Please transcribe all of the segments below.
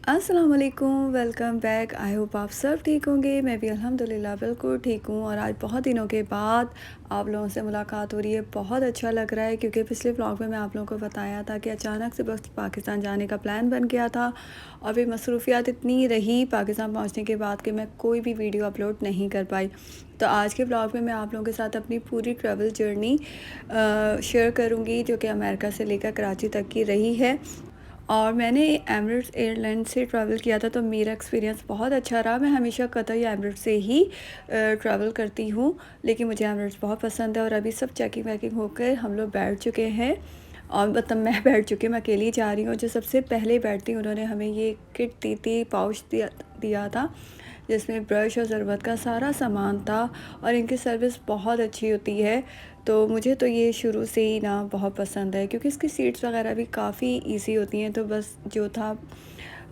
अस्सलाम वालेकुम, welcome back. I hope आप सब ठीक होंगे। मैं भी अल्हम्दुलिल्लाह बिल्कुल ठीक हूँ। और आज बहुत दिनों के बाद आप लोगों से मुलाकात हो रही है। बहुत अच्छा लग रहा है क्योंकि पिछले व्लॉग में मैं आप लोगों को बताया था कि अचानक से बस पाकिस्तान जाने का प्लान बन गया था और फिर मसरूफियात इतनी रही पाकिस्तान पहुँचने के बाद कि मैं कोई भी वीडियो अपलोड नहीं कर पाई। तो आज के व्लॉग में मैं आप लोगों के साथ अपनी पूरी ट्रैवल जर्नी शेयर करूँगी जो कि अमेरिका से लेकर कराची तक की रही है। और मैंने एमिरेट्स एयरलाइन से ट्रैवल किया था, तो मेरा एक्सपीरियंस बहुत अच्छा रहा। मैं हमेशा कतर या एमिरेट्स से ही ट्रैवल करती हूँ, लेकिन मुझे एमिरेट्स बहुत पसंद है। और अभी सब चेकिंग वैकिंग होकर हम लोग बैठ चुके हैं और मतलब मैं बैठ चुकी हूँ, मैं अकेली जा रही हूँ। जो सबसे पहले बैठती उन्होंने हमें ये किट दी थी, पाउच दिया था जिसमें ब्रश और ज़रूरत का सारा सामान था। और इनकी सर्विस बहुत अच्छी होती है, तो मुझे तो ये शुरू से ही ना बहुत पसंद है क्योंकि इसकी सीट्स वगैरह भी काफ़ी इजी होती हैं। तो बस जो था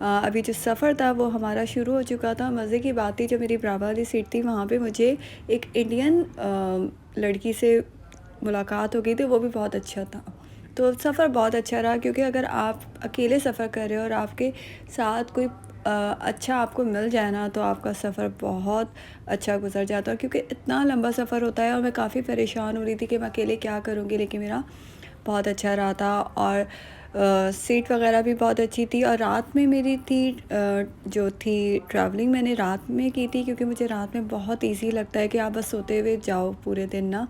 अभी जो सफ़र था वो हमारा शुरू हो चुका था। मज़े की बात थी, जो मेरी बराबर वाली सीट थी वहाँ पे मुझे एक इंडियन लड़की से मुलाकात हो गई थी, वो भी बहुत अच्छा था। तो सफ़र बहुत अच्छा रहा क्योंकि अगर आप अकेले सफ़र कर रहे हो और आपके साथ कोई अच्छा आपको मिल जाए ना, तो आपका सफ़र बहुत अच्छा गुजर जाता है। क्योंकि इतना लंबा सफ़र होता है और मैं काफ़ी परेशान हो रही थी कि मैं अकेले क्या करूँगी, लेकिन मेरा बहुत अच्छा रहा था। और सीट वगैरह भी बहुत अच्छी थी। और रात में मेरी थी जो थी ट्रैवलिंग मैंने रात में की थी क्योंकि मुझे रात में बहुत इजी लगता है कि आप बस सोते हुए जाओ पूरे दिन ना।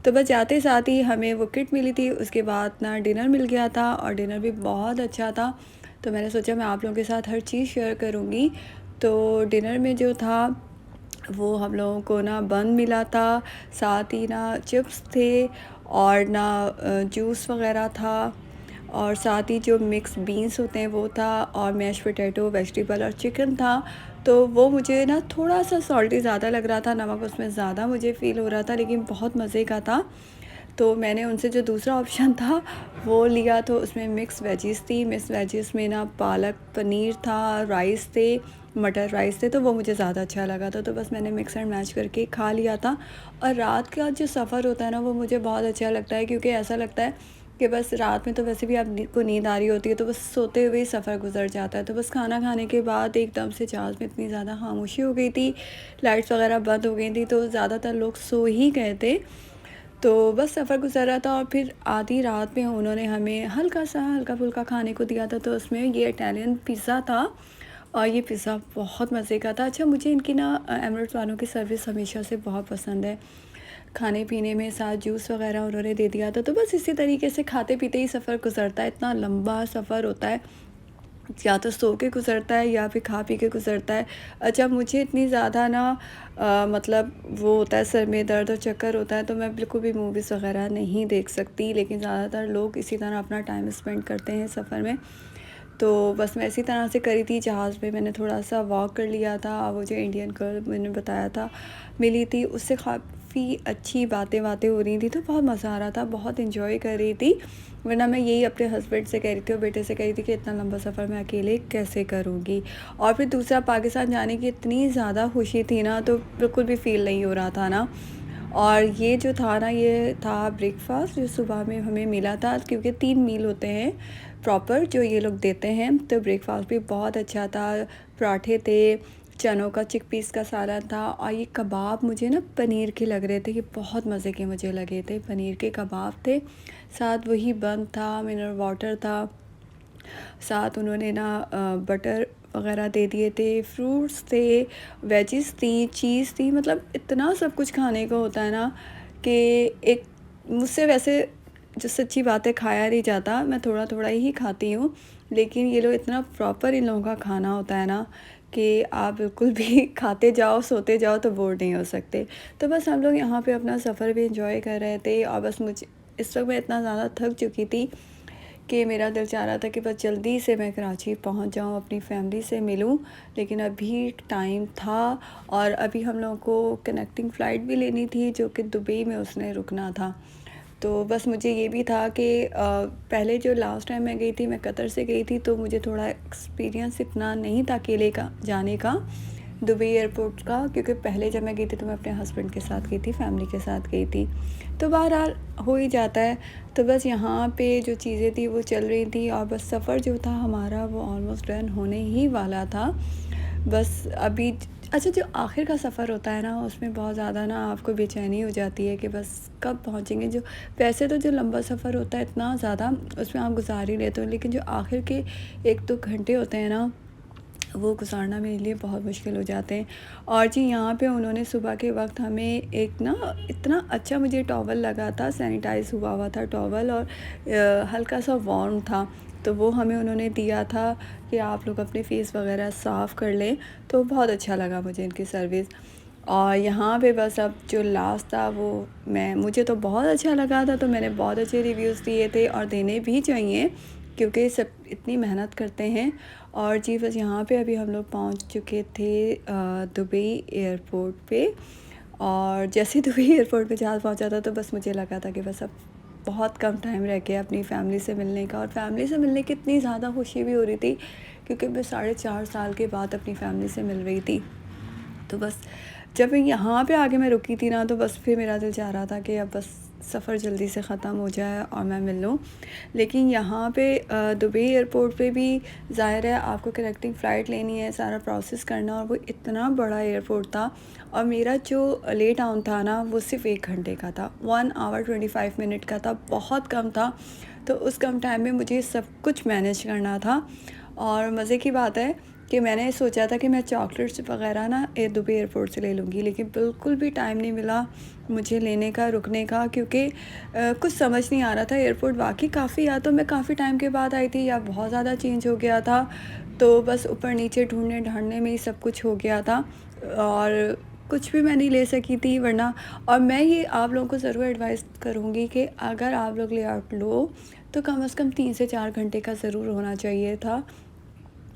तो बस जाते साथ ही हमें वो किट मिली थी, उसके बाद ना डिनर मिल गया था और डिनर भी बहुत अच्छा था। तो मैंने सोचा मैं आप लोगों के साथ हर चीज़ शेयर करूँगी। तो डिनर में जो था वो हम लोगों को ना बन मिला था, साथ ही ना चिप्स थे और ना जूस वगैरह था। और साथ ही जो मिक्स बीन्स होते हैं वो था, और मैश पोटैटो, वेजिटेबल और चिकन था। तो वो मुझे ना थोड़ा सा सॉल्टी ज़्यादा लग रहा था, नमक उसमें ज़्यादा मुझे फ़ील हो रहा था, लेकिन बहुत मज़े का था। तो मैंने उनसे जो दूसरा ऑप्शन था वो लिया, तो उसमें मिक्स वेजिस थी। मिक्स वेजिस में ना पालक पनीर था, राइस थे, मटर राइस थे, तो वो मुझे ज़्यादा अच्छा लगा था। तो बस मैंने मिक्स एंड मैच करके खा लिया था। और रात का जो सफ़र होता है ना, वो मुझे बहुत अच्छा लगता है क्योंकि ऐसा लगता है कि बस रात में तो वैसे भी आपको नींद आ रही होती है, तो बस सोते हुए ही सफ़र गुजर जाता है। तो बस खाना खाने के बाद एकदम से जहाज़ में इतनी ज़्यादा खामोशी हो गई थी, लाइट्स वगैरह बंद हो गई थी, तो ज़्यादातर लोग सो ही गए थे। तो बस सफ़र गुज़रा था और फिर आधी रात में उन्होंने हमें हल्का-फुल्का खाने को दिया था। तो उसमें ये इटालियन पिज़्ज़ा था और ये पिज़्ज़ा बहुत मज़े का था। अच्छा, मुझे इनकी ना एमिरेट्स वालों की सर्विस हमेशा से बहुत पसंद है। खाने-पीने में साथ जूस वग़ैरह उन्होंने दे दिया था। तो बस इसी तरीके से खाते-पीते ही सफ़र गुज़रता है। इतना लंबा सफ़र होता है, या तो सो के गुज़रता है या फिर खा पी के गुज़रता है। अच्छा, मुझे इतनी ज़्यादा ना मतलब वो होता है, सर में दर्द और चक्कर होता है, तो मैं बिल्कुल भी मूवीज़ वग़ैरह नहीं देख सकती। लेकिन ज़्यादातर लोग इसी तरह अपना टाइम स्पेंड करते हैं सफ़र में। तो बस मैं इसी तरह से करी थी। जहाज़ में मैंने थोड़ा-सा वॉक कर लिया था। वो जो इंडियन गर्ल मैंने बताया था मिली थी, उससे काफ़ी अच्छी बातें-वातें हो रही थी, तो बहुत मज़ा आ रहा था, बहुत एन्जॉय कर रही थी। वरना मैं यही अपने हस्बैंड से कह रही थी और बेटे से कह रही थी कि इतना लंबा सफ़र मैं अकेले कैसे करूँगी। और फिर दूसरा, पाकिस्तान जाने की इतनी ज़्यादा खुशी थी ना, तो बिल्कुल भी फ़ील नहीं हो रहा था ना। और ये जो था ना, ये था ब्रेकफ़ास्ट जो सुबह में हमें मिला था, क्योंकि 3 मील होते हैं प्रॉपर जो ये लोग देते हैं। तो ब्रेकफ़ास्ट भी बहुत अच्छा था। पराठे थे, चनों का चिकपीस का सालन था, और ये कबाब मुझे ना पनीर के लग रहे थे कि बहुत मज़े के मुझे लगे थे। पनीर के कबाब थे, साथ वही बन था, मिनरल वाटर था, साथ उन्होंने ना बटर वग़ैरह दे दिए थे, फ्रूट्स थे, वेजिस थी, चीज़ थी। मतलब इतना सब कुछ खाने को होता है ना कि एक मुझसे वैसे जो सच्ची बात है खाया नहीं जाता, मैं थोड़ा-थोड़ा ही खाती हूँ। लेकिन ये लोग इतना प्रॉपर इन लोगों का खाना होता है ना कि आप बिल्कुल भी खाते जाओ, सोते जाओ, तो बोर नहीं हो सकते। तो बस हम लोग यहाँ पे अपना सफ़र भी एंजॉय कर रहे थे। और बस मुझे इस वक्त मैं इतना ज़्यादा थक चुकी थी कि मेरा दिल चाह रहा था कि बस जल्दी से मैं कराची पहुंच जाऊं, अपनी फैमिली से मिलूं। लेकिन अभी टाइम था और अभी हम लोगों को कनेक्टिंग फ़्लाइट भी लेनी थी जो कि दुबई में उसने रुकना था। तो बस मुझे ये भी था कि पहले जो लास्ट टाइम मैं गई थी, मैं कतर से गई थी, तो मुझे थोड़ा एक्सपीरियंस इतना नहीं था अकेले का जाने का। दुबई एयरपोर्ट का, क्योंकि पहले जब मैं गई थी तो मैं अपने हस्बैंड के साथ गई थी, फैमिली के साथ गई थी। तो बहरहाल हो ही जाता है। तो बस यहाँ पे जो चीज़ें थी वो चल रही थी और बस सफ़र जो था हमारा वो ऑलमोस्ट डन होने ही वाला था। बस अभी अच्छा, जो आखिर का सफ़र होता है ना उसमें बहुत ज़्यादा ना आपको बेचैनी हो जाती है कि बस कब पहुँचेंगे। जो वैसे तो जो लंबा सफ़र होता है इतना ज़्यादा उसमें आप गुजार ही लेते हो, लेकिन जो आखिर के 1-2 घंटे होते हैं ना वो गुज़ारना मेरे लिए बहुत मुश्किल हो जाते हैं। और जी यहाँ पे उन्होंने सुबह के वक़्त हमें एक ना इतना अच्छा, मुझे टॉवल लगा था, सैनिटाइज़ हुआ हुआ था टॉवल और हल्का सा वार्म था, तो वो हमें उन्होंने दिया था कि आप लोग अपने फ़ेस वग़ैरह साफ़ कर लें। तो बहुत अच्छा लगा मुझे इनकी सर्विस। और यहाँ पे बस अब जो लास्ट था वो मुझे तो बहुत अच्छा लगा था, तो मैंने बहुत अच्छे रिव्यूज़ दिए थे और देने भी चाहिए क्योंकि सब इतनी मेहनत करते हैं। और जी बस यहाँ पे अभी हम लोग पहुँच चुके थे दुबई एयरपोर्ट पे। और जैसे ही दुबई एयरपोर्ट पे जहाज़ पहुँचा था तो बस मुझे लगा था कि बस अब बहुत कम टाइम रह गया अपनी फ़ैमिली से मिलने का। और फ़ैमिली से मिलने की इतनी ज़्यादा खुशी भी हो रही थी क्योंकि मैं 4.5 साल के बाद अपनी फ़ैमिली से मिल रही थी। तो बस जब यहाँ पे आके मैं रुकी थी ना तो बस फिर मेरा दिल चाह रहा था कि अब बस सफ़र जल्दी से ख़त्म हो जाए और मैं मिल लूँ। लेकिन यहाँ पे दुबई एयरपोर्ट पे भी ज़ाहिर है आपको कनेक्टिंग फ़्लाइट लेनी है, सारा प्रोसेस करना, और वो इतना बड़ा एयरपोर्ट था। और मेरा जो ले टाउन था ना वो सिर्फ 1 घंटे का था, 1 आवर 25 मिनट का था, बहुत कम था। तो उस कम टाइम में मुझे सब कुछ मैनेज करना था। और मज़े की बात है कि मैंने सोचा था कि मैं चॉकलेट्स वग़ैरह ना दुबई एयरपोर्ट से ले लूँगी, लेकिन बिल्कुल भी टाइम नहीं मिला मुझे लेने का, रुकने का, क्योंकि कुछ समझ नहीं आ रहा था। एयरपोर्ट वाक़ई काफ़ी, या तो मैं काफ़ी टाइम के बाद आई थी या बहुत ज़्यादा चेंज हो गया था। तो बस ऊपर-नीचे ढूँढने-ढाँढने में ही सब कुछ हो गया था और कुछ भी मैं नहीं ले सकी थी वरना। और मैं ये आप लोगों को ज़रूर एडवाइस करूँगी कि अगर आप लोग लेआउट लो तो कम से कम 3 से 4 घंटे का ज़रूर होना चाहिए था।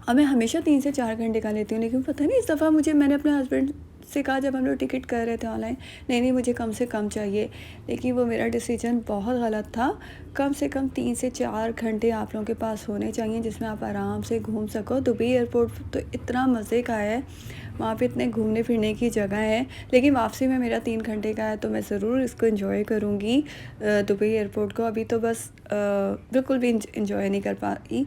और मैं हमेशा 3 से 4 घंटे का लेती हूँ, लेकिन पता नहीं इस दफ़ा मैंने अपने हस्बैंड से कहा जब हम लोग टिकट कर रहे थे ऑनलाइन, नहीं मुझे कम से कम चाहिए। लेकिन वो मेरा डिसीजन बहुत गलत था। कम से कम 3 से 4 घंटे आप लोगों के पास होने चाहिए जिसमें आप आराम से घूम सको। दुबई एयरपोर्ट तो इतना मज़े का है, वहाँ पे इतने घूमने फिरने की जगह है। लेकिन वापसी में मेरा 3 घंटे का है तो मैं ज़रूर इसको एंजॉय करूँगी दुबई एयरपोर्ट को। अभी तो बस बिल्कुल भी एंजॉय नहीं कर पाई,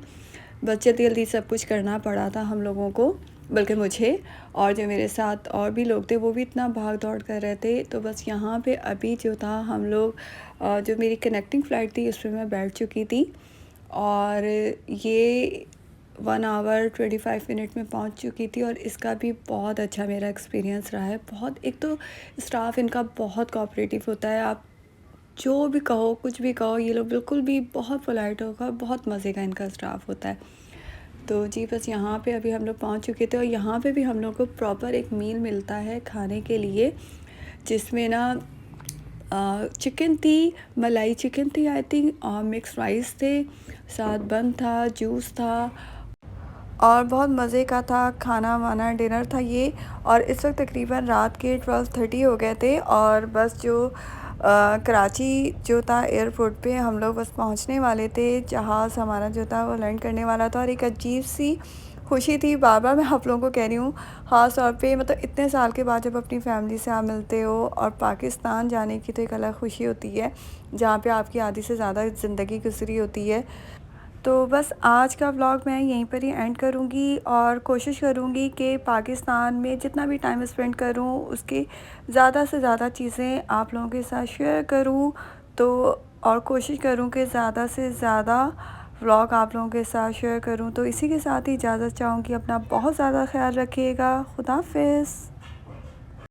बस जल्दी-जल्दी सब कुछ करना पड़ा था हम लोगों को, बल्कि मुझे। और जो मेरे साथ और भी लोग थे वो भी इतना भाग-दौड़ कर रहे थे। तो बस यहाँ पे अभी जो था हम लोग जो मेरी कनेक्टिंग फ़्लाइट थी उसमें मैं बैठ चुकी थी और ये 1 आवर 25 मिनट में पहुँच चुकी थी। और इसका भी बहुत अच्छा मेरा एक्सपीरियंस रहा है। बहुत, एक तो स्टाफ़ इनका बहुत कोऑपरेटिव होता है, आप जो भी कहो, कुछ भी कहो, ये लोग बिल्कुल भी बहुत पोलाइट होगा, बहुत मज़े का इनका स्टाफ़ होता है। तो जी बस यहाँ पे अभी हम लोग पहुँच चुके थे और यहाँ पे भी हम लोग को प्रॉपर एक मील मिलता है खाने के लिए, जिसमें ना चिकन थी, मलाई चिकन थी आई थिंक, और मिक्स राइस थे, साथ बन था, जूस था और बहुत मज़े का था खाना-वाना, डिनर था ये। और इस वक्त तकरीबन रात के 12:30 हो गए थे और बस जो कराची जो था एयरपोर्ट पे हम लोग बस पहुंचने वाले थे। जहाज़ हमारा जो था वो लैंड करने वाला था और एक अजीब सी खुशी थी। बार-बार मैं आप लोगों को कह रही हूँ, ख़ास तौर पे मतलब इतने साल के बाद जब अपनी फैमिली से आप मिलते हो, और पाकिस्तान जाने की तो एक अलग खुशी होती है जहाँ पे आपकी आधी से ज़्यादा ज़िंदगी गुजरी होती है। तो बस आज का व्लॉग मैं यहीं पर ही एंड करूँगी और कोशिश करूँगी कि पाकिस्तान में जितना भी टाइम स्पेंड करूँ उसकी ज़्यादा से ज़्यादा चीज़ें आप लोगों के साथ शेयर करूँ। तो और कोशिश करूँ कि ज़्यादा से ज़्यादा व्लॉग आप लोगों के साथ शेयर करूँ। तो इसी के साथ ही इजाज़त चाहूँगी। अपना बहुत ज़्यादा ख़्याल रखिएगा। खुदा हाफ़िज़।